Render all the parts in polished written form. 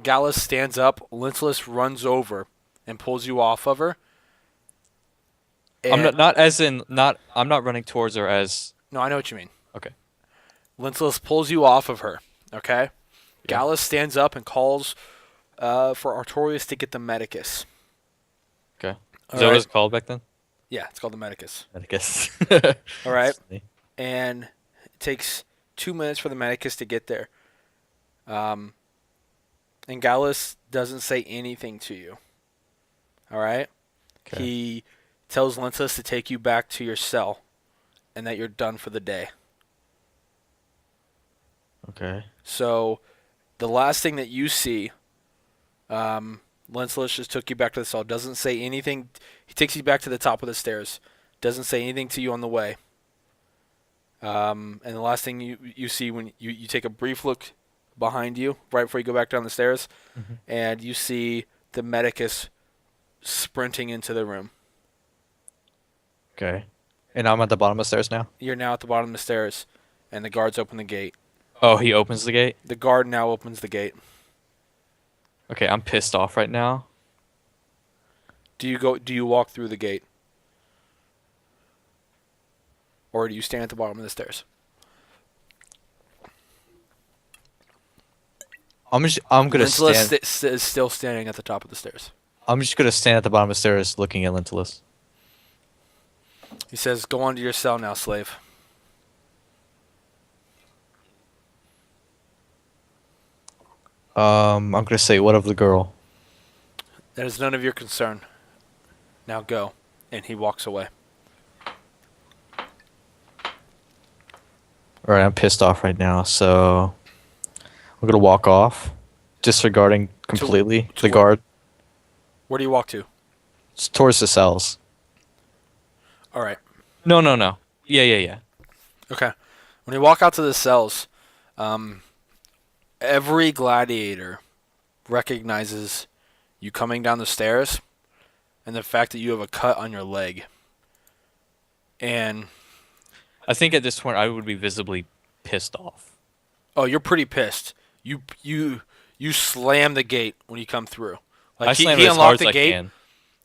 Gallus stands up. Lentulus runs over and pulls you off of her. I'm And not as in not. I'm not running towards her as. no, I know what you mean. Okay. Lentulus pulls you off of her. Okay. Yeah. Gallus stands up and calls for Artorias to get the Medicus. Okay. Is All that what right. it's called back then? Yeah, it's called the Medicus. I guess. All right. That's funny. And it takes 2 minutes for the Medicus to get there. Um, and Gallus doesn't say anything to you. All right. Okay. He tells Lentulus to take you back to your cell, and that you're done for the day. Okay. So, the last thing that you see, Lentulus just took you back to the cell. Doesn't say anything. He takes you back to the top of the stairs. Doesn't say anything to you on the way. And the last thing you see when you take a brief look behind you, right before you go back down the stairs, hmm and you see the Medicus sprinting into the room. Okay. And I'm at the bottom of the stairs now. You're now at the bottom of the stairs, and the guards open the gate. Oh, he opens the gate. The guard now opens the gate. Okay, I'm pissed off right now. Do you walk through the gate? Or do you stand at the bottom of the stairs? I'm gonna Lentulus stand. is still standing at the top of the stairs. I'm just gonna stand at the bottom of the stairs looking at Lentulus. He says, "Go on to your cell now, slave." I'm gonna say, what of the girl? That is none of your concern. Now go. And he walks away. Alright, I'm pissed off right now, so I'm gonna walk off, disregarding completely to the where? guard. Where do you walk to? It's towards the cells. All right. No, no, no. Yeah. Okay. When you walk out to the cells, um, every gladiator recognizes you coming down the stairs and the fact that you have a cut on your leg. And, I think at this point I would be visibly pissed off. oh, you're pretty pissed. You slam the gate when you come through. I Like slam he it as hard unlocked as the I gate. can.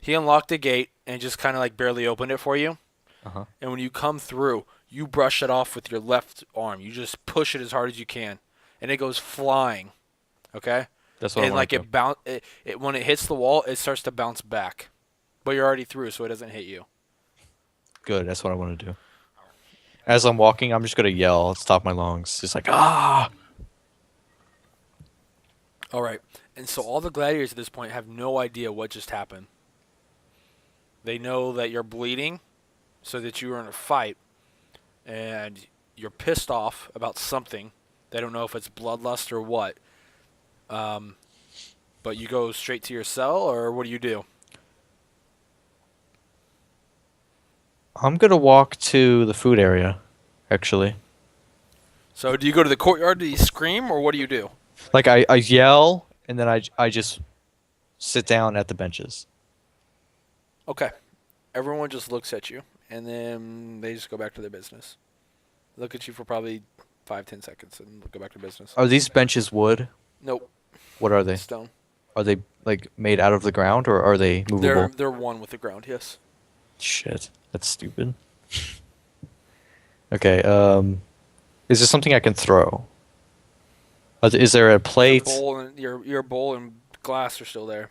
He unlocked the gate and just kind of like barely opened it for you. Uh-huh. And when you come through, you brush it off with your left arm. You just push it as hard as you can, and it goes flying. Okay? That's what I And want like to do. it when it hits the wall, it starts to bounce back. But you're already through, so it doesn't hit you. Good, that's what I want to do. As I'm walking, I'm just gonna yell at the top of my lungs. Just like, ah! All right. And so all the gladiators at this point have no idea what just happened. They know that you're bleeding, so that you were in a fight, and you're pissed off about something. They don't know if it's bloodlust or what. Um, but you go straight to your cell, or what do you do? I'm gonna walk to the food area, actually. So do you go to the courtyard? Do you scream, or what do you do? Like, I yell, and then I just sit down at the benches. Okay. Everyone just looks at you, and then they just go back to their business. Look at you for probably 5-10 seconds, and go back to business. Are these benches wood? Nope, What are they? stone. Are they, like, made out of the ground, or are they They're movable? they're one with the ground. Yes. Shit, that's stupid. Okay, is there something I can throw? Is there a Your plate? bowl and your bowl and glass are still there.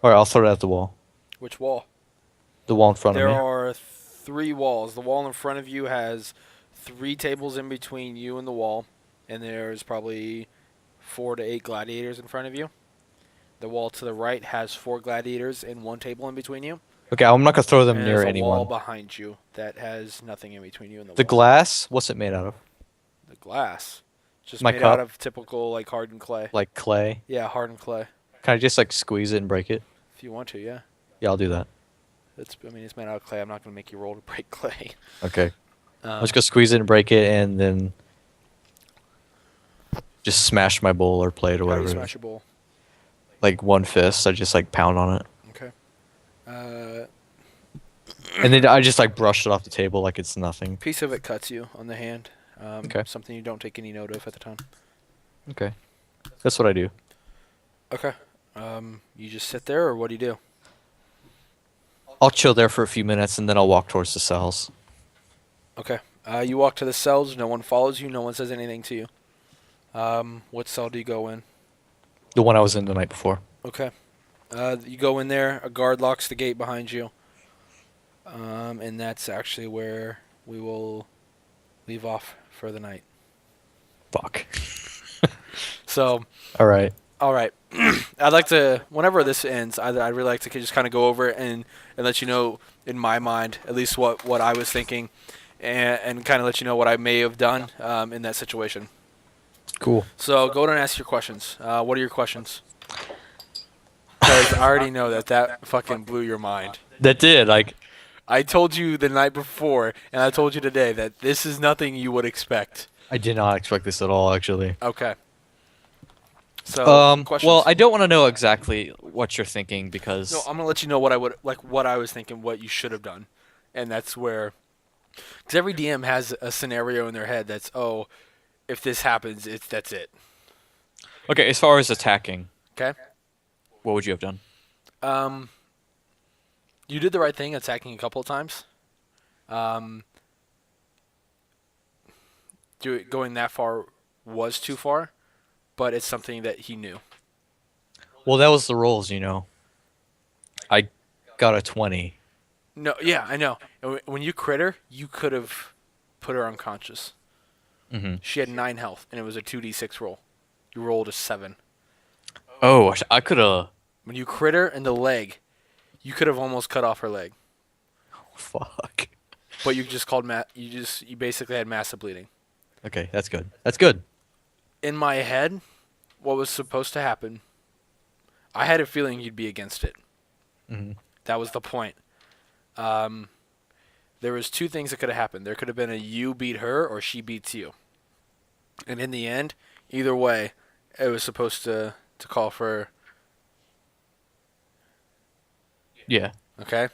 Alright, I'll throw it at the wall. Which wall? The wall in front of There me. are 3 walls. The wall in front of you has 3 tables in between you and the wall, and there's probably 4 to 8 gladiators in front of you. The wall to the right has 4 gladiators and 1 table in between you. Okay, I'm not gonna throw them And near there's a wall anyone. behind you that has nothing in between you and the The wall. glass, what's it made out of? The glass. Just My made out cup? of typical like hardened clay. Like clay? Yeah, hardened clay. Can I just like squeeze it and break it? If you want to, yeah. Yeah, I'll do that. It's made out of clay. I'm not gonna make you roll to break clay. Okay. I'm Um, just gonna squeeze it and break it and then just smash my bowl or plate or how do whatever you it smash is. your bowl? Like one fist, I just like pound on it. Okay. Uh, And then I just like brush it off the table like it's nothing. piece of it cuts you on the hand. Okay. Something you don't take any note of at the time. Okay. That's what I do. Okay. You just sit there, or what do you do? I'll chill there for a few minutes and then I'll walk towards the cells. Okay. You walk to the cells. No one follows you. No one says anything to you. What cell do you go in? The one I was in the night before. Okay. You go in there. A guard locks the gate behind you. And that's actually where we will leave off for the night. Fuck. So, All right. all right. I'd like to, whenever this ends, I'd really like to just kind of go over it and let you know, in my mind, at least what I was thinking, and kind of let you know what I may have done in that situation. Cool. So go ahead and ask your questions. What are your questions? Because I already know that fucking blew your mind. That did. Like, I told you the night before, and I told you today that this is nothing you would expect. I did not expect this at all, actually. Okay. So, questions? Well, I don't want to know exactly what you're thinking because No, I'm gonna let you know what I was thinking, what you should have done, and that's where, because every DM has a scenario in their head that's, oh, if this happens, that's it. okay, as far as attacking, Okay. what would you have done? You did the right thing, attacking a couple of times. Going that far was too far, but it's something that he knew. Well, that was the rolls, you know. I got a 20. No, yeah, I know. And when you crit her, you could have put her unconscious. Mm-hmm. She had 9 health, and it was a 2d6 roll. You rolled a 7. Oh, I could have. When you crit her in the leg, you could have almost cut off her leg. Fuck. But you just called you basically had massive bleeding. Okay, that's good. That's good. In my head, what was supposed to happen, I had a feeling you'd be against it. Mm-hmm. That was the point. There was 2 things that could have happened. There could have been a you beat her or she beats you. And in the end, either way, it was supposed to call for. Yeah. Okay?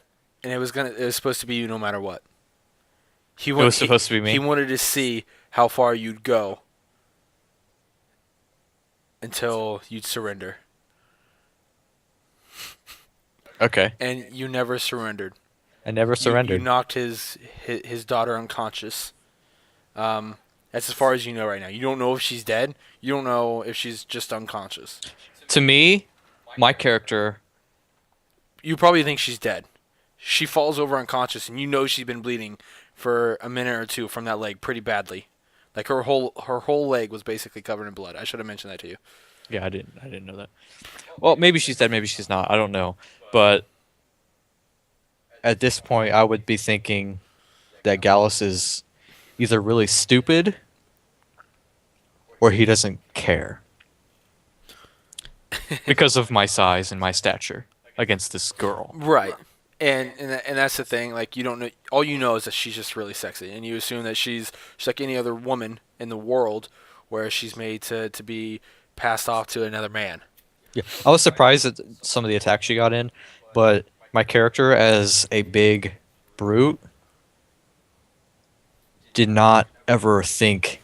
And it was supposed to be you no matter what. It was supposed to be me. He wanted to see how far you'd go until you'd surrender. Okay. And you never surrendered. I never surrendered. You knocked his daughter unconscious. That's as far as you know right now. You don't know if she's dead. You don't know if she's just unconscious. To me, my character. You probably think she's dead. She falls over unconscious, and you know she's been bleeding for a minute or 2 from that leg pretty badly. Like her whole leg was basically covered in blood. I should have mentioned that to you. Yeah, I didn't know that. Well, maybe she's dead, maybe she's not. I don't know. But at this point, I would be thinking that Gallus is either really stupid or he doesn't care. Because of my size and my stature against this girl. Right. And that's the thing. Like, you don't know. All you know is that she's just really sexy, and you assume that she's like any other woman in the world, where she's made to be passed off to another man. Yeah, I was surprised at some of the attacks she got in, but my character as a big brute did not ever think.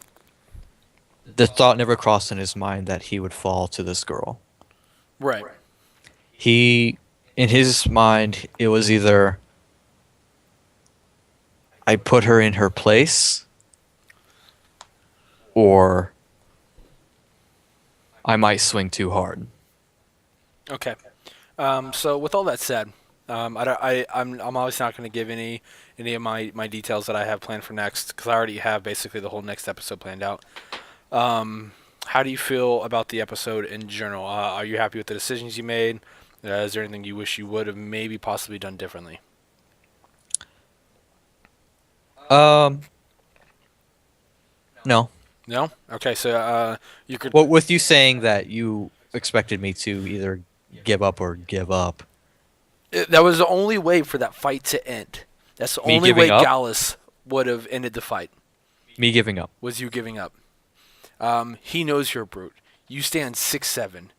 The thought never crossed in his mind that he would fall to this girl. Right. He, in his mind, it was either I put her in her place or I might swing too hard. Okay. So with all that said, I'm obviously not going to give any of my details that I have planned for next, because I already have basically the whole next episode planned out. How do you feel about the episode in general? Are you happy with the decisions you made? Is there anything you wish you would have maybe possibly done differently? No. No? Okay, so you could. Well, with you saying that you expected me to either give up or give up. That was the only way for that fight to end. That's the Me only way giving up? Gallus would have ended the fight. Me giving up. Was you giving up. He knows you're a brute. You stand 6'7".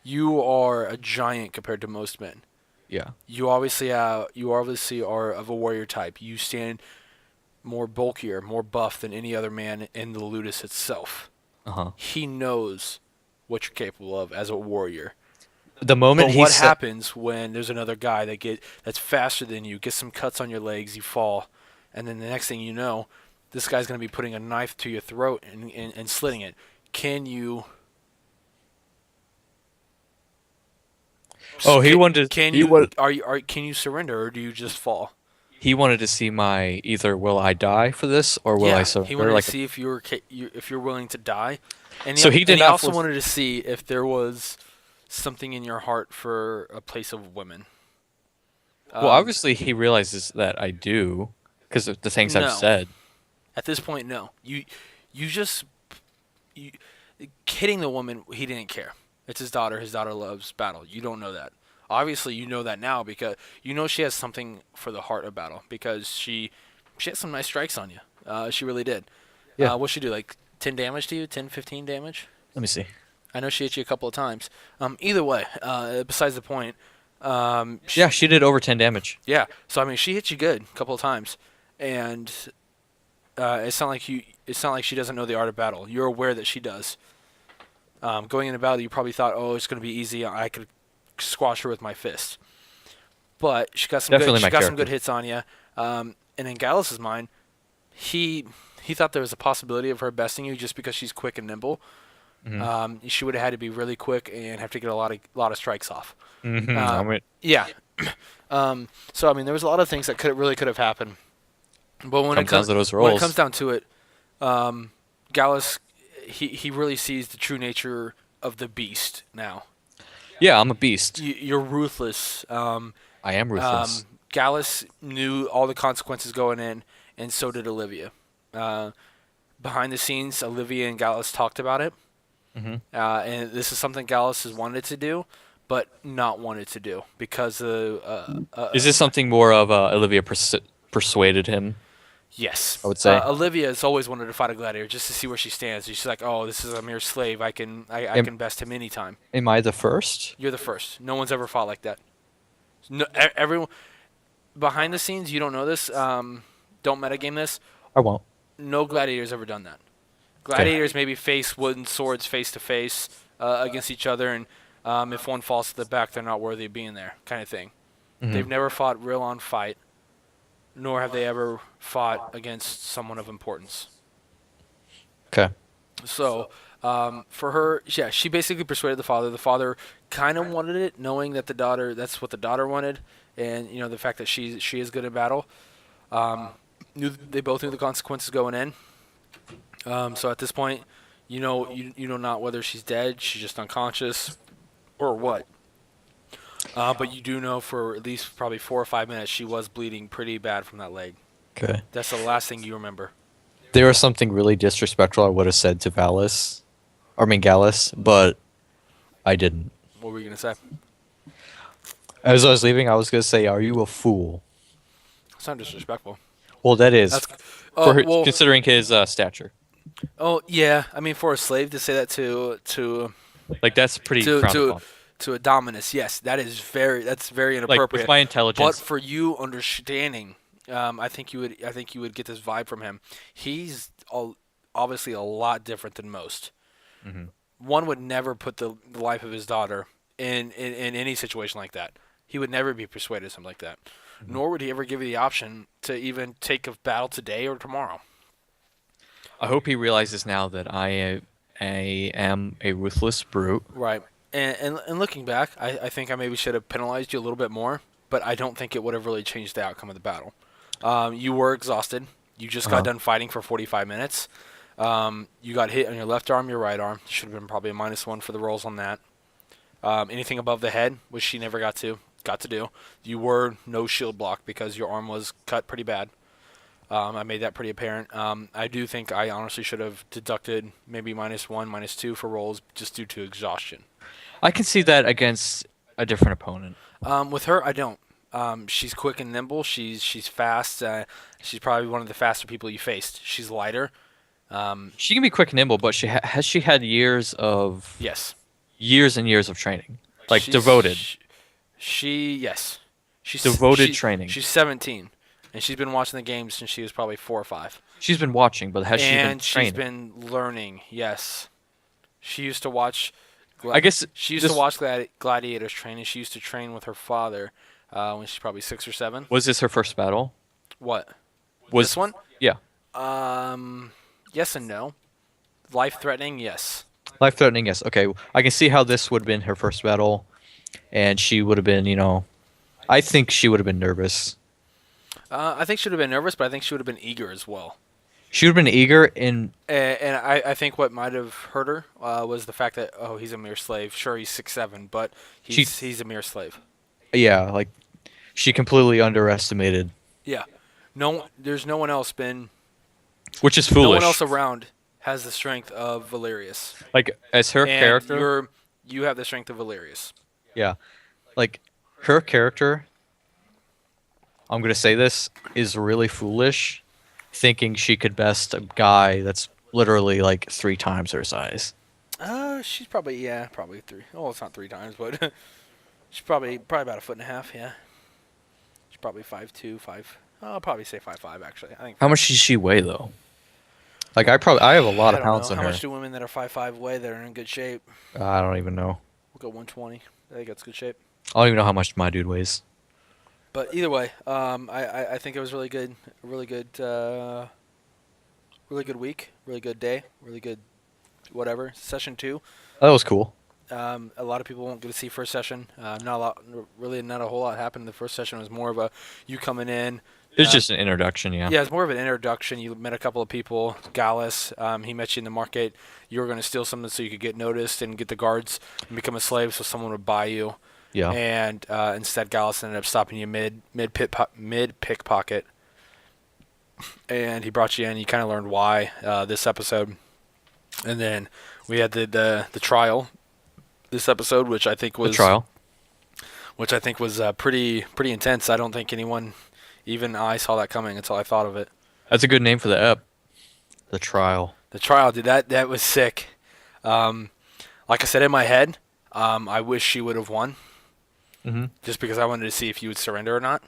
You are a giant compared to most men. Yeah. You obviously are of a warrior type. You stand more bulkier, more buff than any other man in the Ludus itself. Uh-huh. He knows what you're capable of as a warrior. The moment But he what said, happens when there's another guy that's faster than you, gets some cuts on your legs, you fall, and then the next thing you know, this guy's going to be putting a knife to your throat and slitting it. Can you? "Oh, he wanted Can he you? wanted Can you surrender, or do you just fall? he wanted to see my either will I die for this or will I Yeah, he surrender?" wanted to Like, see if if you're willing to die, so he did and he not. also wanted to see if there was something in your heart for a place of women. Well, Um, obviously he realizes that I do because of the things I've no, said. at this point, no. You just you, hitting the woman. He didn't care. It's his daughter. His daughter loves battle. You don't know that. Obviously, you know that now because you know she has something for the heart of battle because she had some nice strikes on you. She really did. Yeah. What'd she do? Like 10 damage to you? 10, 15 damage? Let me see. I know she hit you a couple of times. Either way, besides the point. Yeah, she did over 10 damage. Yeah. So I mean, she hit you good a couple of times, and it's not like you. It's not like she doesn't know the art of battle. You're aware that she does. Going into battle, you probably thought, "Oh, it's going to be easy. I could squash her with my fist." But she got some Definitely good. my She got some good character. hits on you. And in Gallus's mind, he thought there was a possibility of her besting you just because she's quick and nimble. She would have had to be really quick and have to get a lot of strikes off. I mean, Yeah. So I mean, there was a lot of things that could have happened. But comes down to those when it rolls. comes down to it, Gallus he really sees the true nature of the beast now. Yeah, I'm a beast. You're ruthless. I am ruthless. Gallus knew all the consequences going in, and so did Olivia. Behind the scenes, Olivia and Gallus talked about it, and this is something Gallus has wanted to do, but not wanted to do because Is this something more of Olivia persuaded him? yes. I would say. Olivia has always wanted to fight a gladiator just to see where she stands. She's like, "Oh, this is a mere slave. I can best him anytime." Am I the first? You're the first. No one's ever fought like that. No, everyone behind the scenes, you don't know this. Don't metagame this. I won't. No gladiator's ever done that. Gladiators maybe face wooden swords face to face against each other, and if one falls to the back, they're not worthy of being there, kind of thing. They've never fought real on fight, nor have they ever fought against someone of importance. Okay. So for her, yeah, she basically persuaded the father. The father kind of wanted it, knowing that that's what the daughter wanted, and the fact that she is good at battle. They both knew the consequences going in. So at this point, you know not whether she's dead, she's just unconscious, or what. But you do know for at least probably 4 or 5 minutes she was bleeding pretty bad from that leg. Okay. That's the last thing you remember. There was something really disrespectful I would have said to Gallus, but I didn't. What were you gonna say? As I was leaving, I was going to say, "Are you a fool?" It's not disrespectful. Well, that is. That's Considering his stature. Oh yeah, I mean for a slave to say that to Like, that's pretty to frowned to upon. to a dominus, yes, that's very Like, inappropriate. with my But intelligence, for you understanding, I think you would get this vibe from him. He's obviously a lot different than most. One would never put the life of his daughter in any situation like that. He would never be persuaded of something like that. Nor would he ever give you the option to even take a battle today or tomorrow. I hope he realizes now that I am a ruthless brute. Right. And looking back, I think I maybe should have penalized you a little bit more, but I don't think it would have really changed the outcome of the battle. You were exhausted. You just got done fighting for 45 minutes. You got hit on your left arm, your right arm. Should have been probably a -1 for the rolls on that. Anything above the head, which she never got to do. You were no shield block because your arm was cut pretty bad. I made that pretty apparent. I do think I honestly should have deducted maybe -1, -2 for rolls just due to exhaustion. I can see that against a different opponent. With her, I don't. She's quick and nimble. She's fast. She's probably one of the faster people you faced. She's lighter. She can be quick and nimble, but has she had years and years of training, like She's- devoted. Yes. She's Devoted training. She's 17, and she's been watching the games since she was probably 4 or 5. She's been watching, but has she been And she's training? been learning. Yes. She used to watch. I guess She used to this watch gladiators train, and she used to train with her father when she's probably 6 or 7. was this her first battle? What? This Was one? yeah, Um, yes and no. Life threatening, yes. life threatening. Yes. Okay, I can see how this would have been her first battle, and she would have been, I think she would have been nervous. I think she would have been nervous, but I think she would have been eager as well. She would have been eager and And I think what might have hurt her was the fact that he's a mere slave. Sure, he's 6'7", but she, he's a mere slave. yeah, like she completely underestimated, Yeah, there's no one else been. which is No one foolish. else around has the strength of Valerius, Like as her and character, you have the strength of Valerius. yeah, like her character. I'm gonna say this is really foolish, thinking she could best a guy that's literally like 3 times her size. She's probably 3. Oh, it's not 3 times, but she's probably about a foot and a half. Yeah, she's probably 5'2", 5. I'll probably say 5'5", actually. I think. How much does she weigh though? Like I have a lot I of don't pounds know. on How her. much do women that are 5'5" weigh that are in good shape? I don't even know. We'll go 120. I think that's good shape. I don't even know how much my dude weighs. But either way, I think it was really good, really good, really good week, really good day, really good, whatever. Session 2. That was cool. A lot of people won't get to see first session. Not a whole lot happened. The first session was more of a you coming in. It's just an introduction, yeah. Yeah, it's more of an introduction. You met a couple of people. Gallus, he met you in the market. You were going to steal something so you could get noticed and get the guards and become a slave so someone would buy you. Yeah. And instead, Gallus ended up stopping you mid pickpocket, and he brought you in. You kind of learned why this episode, and then we had the trial this episode, which I think was The trial. pretty intense. I don't think anyone, even I, saw that coming until I thought of it. That's a good name for the ep. The trial. The trial, dude, that was sick. Like I said in my head, I wish she would have won. Mm-hmm. Just because I wanted to see if you would surrender or not.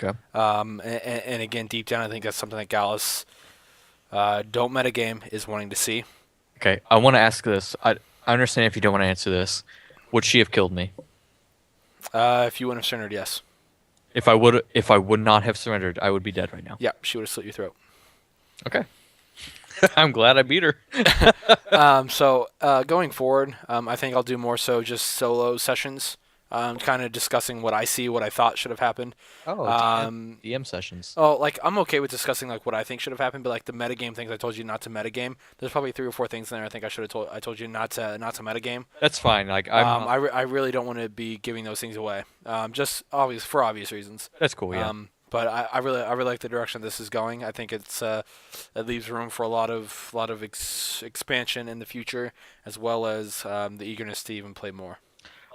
Okay. And again, deep down, I think that's something that Gallus, don't metagame, is wanting to see. Okay. I want to ask this. I understand if you don't want to answer this. Would she have killed me? If you wouldn't have surrendered, yes. If I would not have surrendered, I would be dead right now. Yeah, she would have slit your throat. Okay. I'm glad I beat her. So going forward, I think I'll do more so just solo sessions. Kind of discussing what I see, what I thought should have happened. Oh, DM sessions. Oh, like I'm okay with discussing like what I think should have happened, but like the metagame things I told you not to metagame. There's probably 3 or 4 things in there I think I told you not to metagame. That's fine. Like I really don't want to be giving those things away. Just for obvious reasons. That's cool. Yeah. But I really like the direction this is going. I think it leaves room for a lot of expansion in the future, as well as the eagerness to even play more.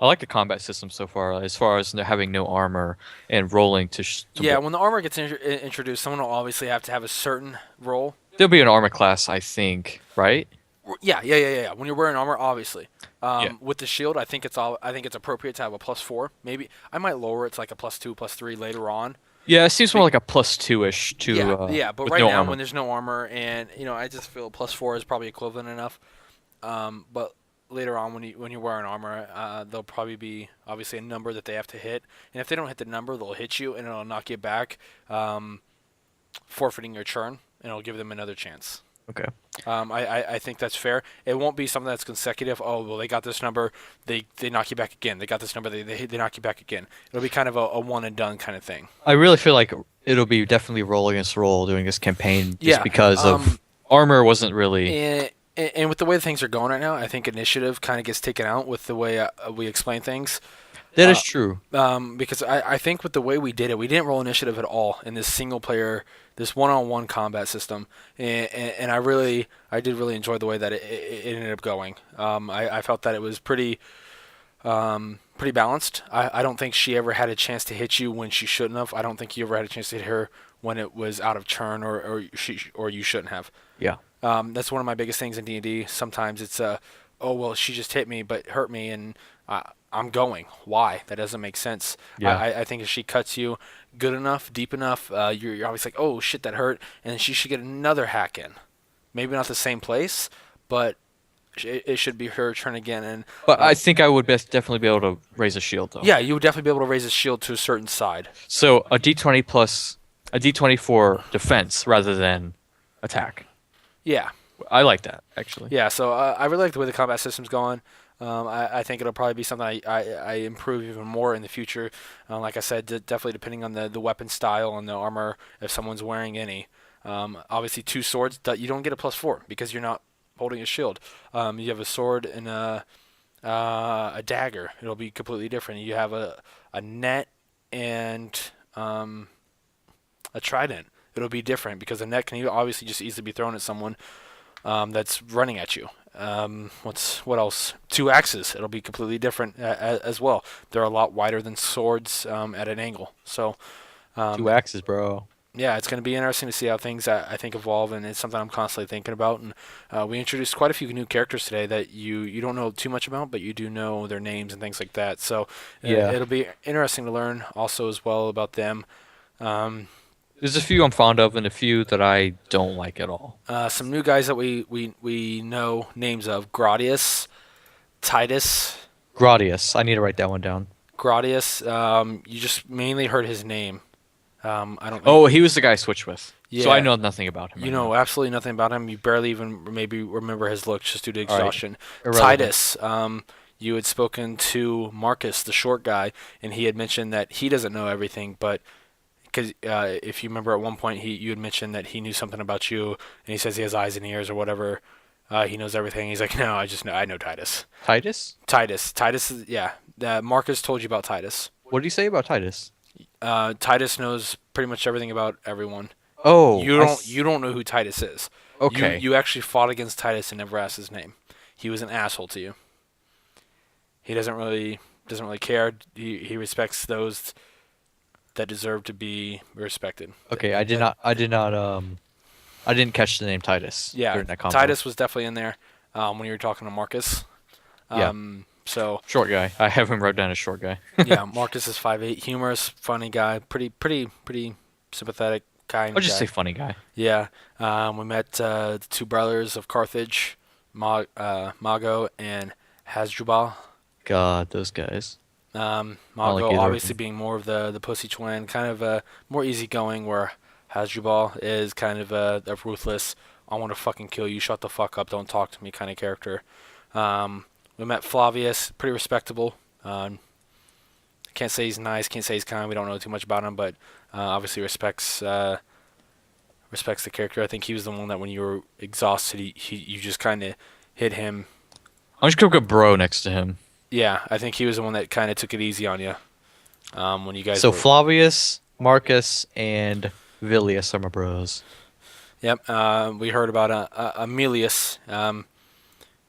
I like the combat system so far, as far as having no armor and rolling to. Yeah, when the armor gets introduced, someone will obviously have to have a certain role. There'll be an armor class, I think, right? Yeah. When you're wearing armor, obviously. Yeah. With the shield, I think it's appropriate to have a +4. Maybe I might lower it to like a +2, +3 later on. Yeah, it seems more like a +2-ish to. But with right no now armor. when there's no armor, and I just feel +4 is probably equivalent enough. But later on, when you wear an armor, there'll probably be obviously a number that they have to hit, and if they don't hit the number, they'll hit you and it'll knock you back, forfeiting your turn, and it'll give them another chance. Okay. I think that's fair. It won't be something that's consecutive. Oh, well, they got this number, they knock you back again. They got this number, they knock you back again. It'll be kind of a one and done kind of thing. I really feel like it'll be definitely roll against roll doing this campaign, just because of armor wasn't really. And with the way things are going right now, I think initiative kind of gets taken out with the way we explain things. That is true. Because I think with the way we did it, we didn't roll initiative at all in this single player, this one-on-one combat system, and I did really enjoy the way that it ended up going. I felt that it was pretty balanced. I don't think she ever had a chance to hit you when she shouldn't have. I don't think you ever had a chance to hit her when it was out of turn or you shouldn't have. Yeah. That's one of my biggest things in D&D. Sometimes it's oh well, she just hit me but hurt me, and I'm going. Why? That doesn't make sense. Yeah. I think if she cuts you good enough, deep enough, you're always like, oh shit, that hurt, and she should get another hack in. Maybe not the same place, but it should be her turn again. And But I think I would definitely be able to raise a shield though. yeah, you would definitely be able to raise a shield to a certain side. So a D20 plus a D20 for defense rather than attack. Yeah. I like that actually. Yeah, so I really like the way the combat system's going. I think it'll probably be something I improve even more in the future. Like I said, definitely depending on the weapon style and the armor, if someone's wearing any. Obviously, two swords, you don't get a +4 because you're not holding a shield. You have a sword and a dagger. It'll be completely different. You have a net and a trident. It'll be different because a net can obviously just easily be thrown at someone that's running at you. What else? Two axes. It'll be completely different as well. They're a lot wider than swords at an angle. So 2 axes, bro. yeah, it's going to be interesting to see how things I think evolve, and it's something I'm constantly thinking about. And we introduced quite a few new characters today that you don't know too much about, but you do know their names and things like that. So Yeah. it'll be interesting to learn also as well about them. There's a few I'm fond of and a few that I don't like at all. Some new guys that we know names of: Gradius, Titus. Gradius. I need to write that one down. Gradius. You just mainly heard his name. I don't. Oh, he was the guy I switched with. So I Yeah. know nothing about him. You right know now. absolutely nothing about him. You barely even maybe remember his looks just due to All right. exhaustion. Irrelevant. Titus. You had spoken to Marcus, the short guy, and he had mentioned that he doesn't know everything, but because if you remember at one point you had mentioned that he knew something about you, and he says he has eyes and ears or whatever. He knows everything. He's like, no, I know Titus. Titus? Titus is yeah. Marcus told you about Titus. What did you say about Titus? Titus knows pretty much everything about everyone. Oh, You don't know who Titus is. Okay. You actually fought against Titus and never asked his name. He was an asshole to you. He doesn't really care. He respects those that deserve to be respected. Okay, I didn't catch the name Titus. Yeah, during that convo. Titus was definitely in there when you were talking to Marcus. Yeah. So Short guy. I have him wrote down as short guy. yeah, Marcus is 5'8", humorous, funny guy, pretty sympathetic, kind I'll just guy. say funny guy. Yeah, we met the two brothers of Carthage, Mago and Hasdrubal. God, those guys. like Mago either of obviously them. being more of the pussy twin, kind of more easygoing, where Hasdrubal is kind of a ruthless, I want to fucking kill you, shut the fuck up, don't talk to me kind of character. We met Flavius, pretty respectable. Can't say he's nice, can't say he's kind. We don't know too much about him, but obviously respects the character. I think he was the one that when you were exhausted, you just kind of hit him. I'm just gonna put bro next to him. Yeah, I think he was the one that kind of took it easy on you when you guys. So were, Flavius, Marcus, and Vilius are my bros. Yep. We heard about Emilius.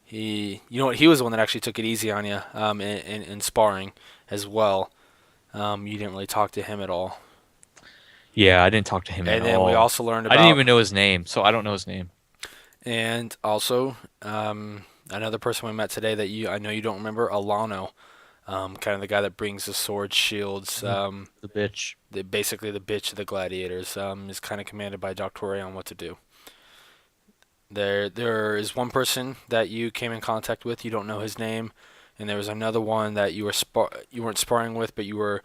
He was the one that actually took it easy on you in sparring as well. You didn't really talk to him at all. Yeah, I didn't talk to him at all. And then we also learned I about. didn't even know his name, so I don't know his name. And also, another person we met today that I know you don't remember, Alano, kind of the guy that brings the swords, shields, The bitch. basically the bitch of the gladiators, is kind of commanded by Doctore on what to do. There is one person that you came in contact with, you don't know his name, and there was another one that you weren't sparring with, but you were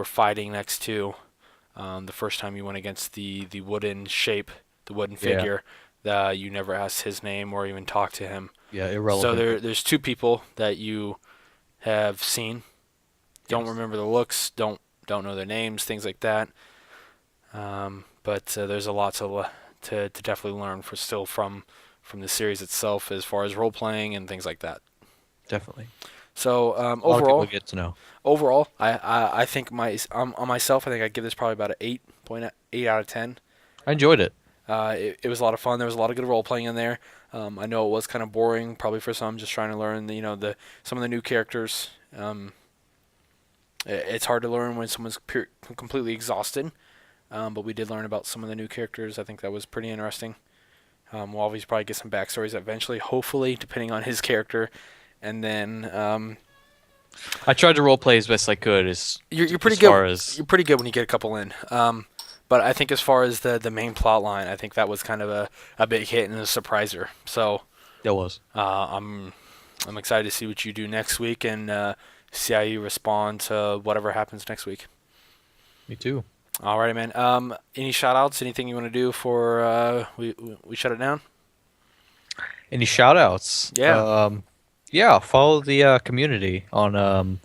fighting next to. The first time you went against the wooden shape, the wooden figure, you never asked his name or even talked to him. Yeah, irrelevant. So there's two people that you have seen, don't remember the looks, don't know their names, things like that. But there's a lot to definitely learn from the series itself as far as role playing and things like that. Definitely. So A lot of overall, people get to know. I think on myself, I think I'd give this probably about an 8.8 out of 10. I enjoyed it. It was a lot of fun. There was a lot of good role playing in there. I know it was kind of boring, probably for some, just trying to learn some of the new characters. It's hard to learn when someone's completely exhausted. But we did learn about some of the new characters. I think that was pretty interesting. We'll obviously probably get some backstories eventually, hopefully, depending on his character. And then I tried to roleplay as best I could. you're pretty as good. far as- You're pretty good when you get a couple in. But I think as far as the main plot line, I think that was kind of a big hit and a surpriser. So That was. I'm excited to see what you do next week and see how you respond to whatever happens next week. Me too. Alrighty, man. Any shout outs? Anything you want to do for we shut it down? Any shout outs? Yeah. Yeah, follow the community on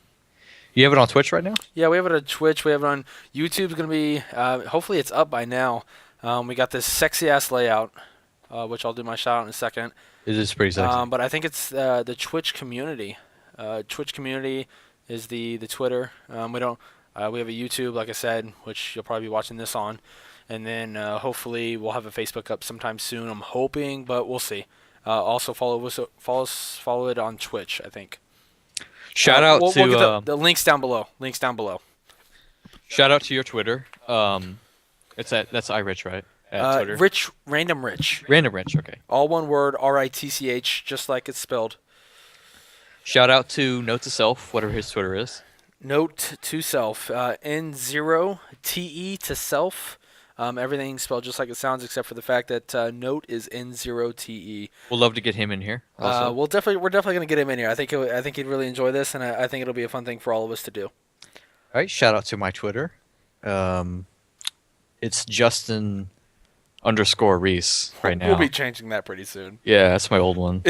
you have it on Twitch right now? Yeah, we have it on Twitch. We have it on YouTube's gonna be. Hopefully, it's up by now. We got this sexy ass layout, which I'll do my shout out in a second. It is pretty sexy. But I think it's the Twitch community. Twitch community is the Twitter. We don't. We have a YouTube, like I said, which you'll probably be watching this on, and then hopefully we'll have a Facebook up sometime soon. I'm hoping, but we'll see. Also follow it on Twitch. I think. Shout out we'll to get the links down below. Links down below. shout out to your Twitter. That's iRich, right? At Twitter. Ritch, random Ritch. Random Rich, okay. All one word, RITCH, just like it's spelled. Shout out to Note to Self, whatever his Twitter is. Note to self, N0TE to self. Everything spelled just like it sounds, except for the fact that note is N0TE. We'll love to get him in here. Also. We're definitely gonna get him in here. I think he'd really enjoy this, and I think it'll be a fun thing for all of us to do. All right. Shout out to my Twitter. It's Justin_Reiss right now. We'll be changing that pretty soon. Yeah, that's my old one.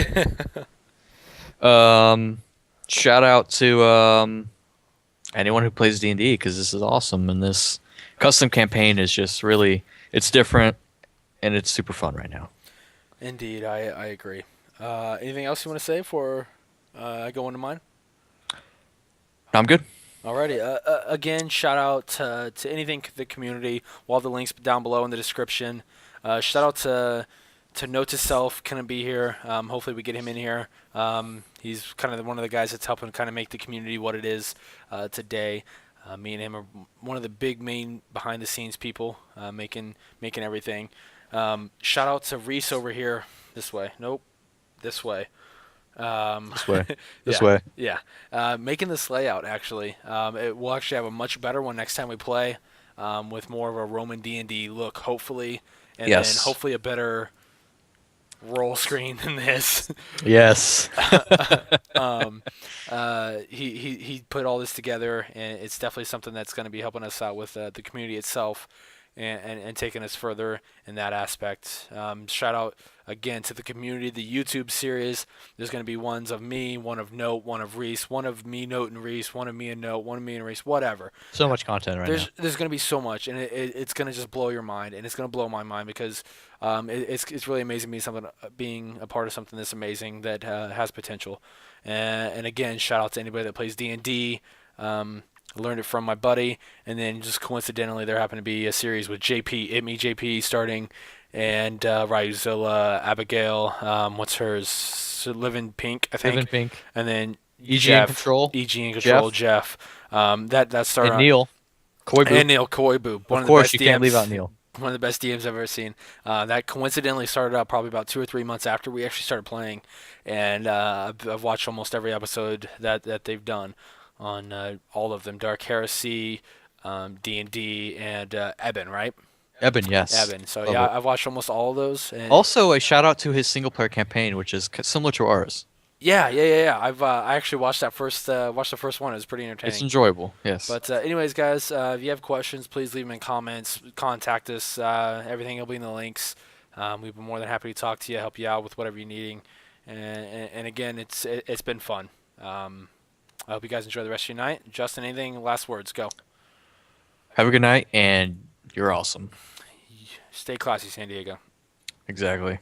Shout out to anyone who plays D&D because this is awesome, and this custom campaign is just really, it's different, and it's super fun right now. Indeed, I agree. Anything else you want to say before I go into mine? I'm good. Alrighty. Again, shout out to anything the community. We'll have the links down below in the description. Shout out to Note to Self. Couldn't be here. Hopefully we get him in here. He's kind of one of the guys that's helping kind of make the community what it is today. Me and him are one of the big main behind the scenes people making everything. Shout out to Reiss over here. This way. Nope. This way. This way. This yeah, way. Yeah. Making this layout actually. We'll actually have a much better one next time we play, with more of a Roman D&D look, hopefully, and Yes. then hopefully a better roll screen than this. Yes. He put all this together, and it's definitely something that's going to be helping us out with the community itself, and taking us further in that aspect. Shout out again to the community, the YouTube series. There's going to be ones of me, one of Note, one of Reiss, one of me, Note, and Reiss, one of me and Note, one of me and Reiss, whatever. So much content right now. There's going to be so much, and it's going to just blow your mind, and it's going to blow my mind because it's really amazing being a part of something this amazing that has potential. And again, shout out to anybody that plays D&D. I learned it from my buddy, and then just coincidentally there happened to be a series with JP, It Me JP starting, and Ryuzilla, Abigail, what's hers? Live in Pink, I think. Live in Pink. And then EG Jeff, in Control. EG in Control, Jeff. That started And Neil. Koibu. and Neil Koibu. Of course, you can't leave out Neil. One of the best DMs I've ever seen. That coincidentally started out probably about 2 or 3 months after we actually started playing, and I've watched almost every episode that they've done on all of them. Dark Heresy, D&D, and Eben, right? Eben, yes. Eben. So Love yeah, it. I've watched almost all of those. And Also, a shout out to his single player campaign, which is similar to ours. yeah. I actually watched the first one. It was pretty entertaining. It's enjoyable, yes. But anyways, guys, if you have questions, please leave them in comments. Contact us. Everything will be in the links. We've been more than happy to talk to you, help you out with whatever you're needing. And again, it's been fun. I hope you guys enjoy the rest of your night. Justin, anything? Last words. Go. Have a good night, and you're awesome. Stay classy, San Diego. Exactly.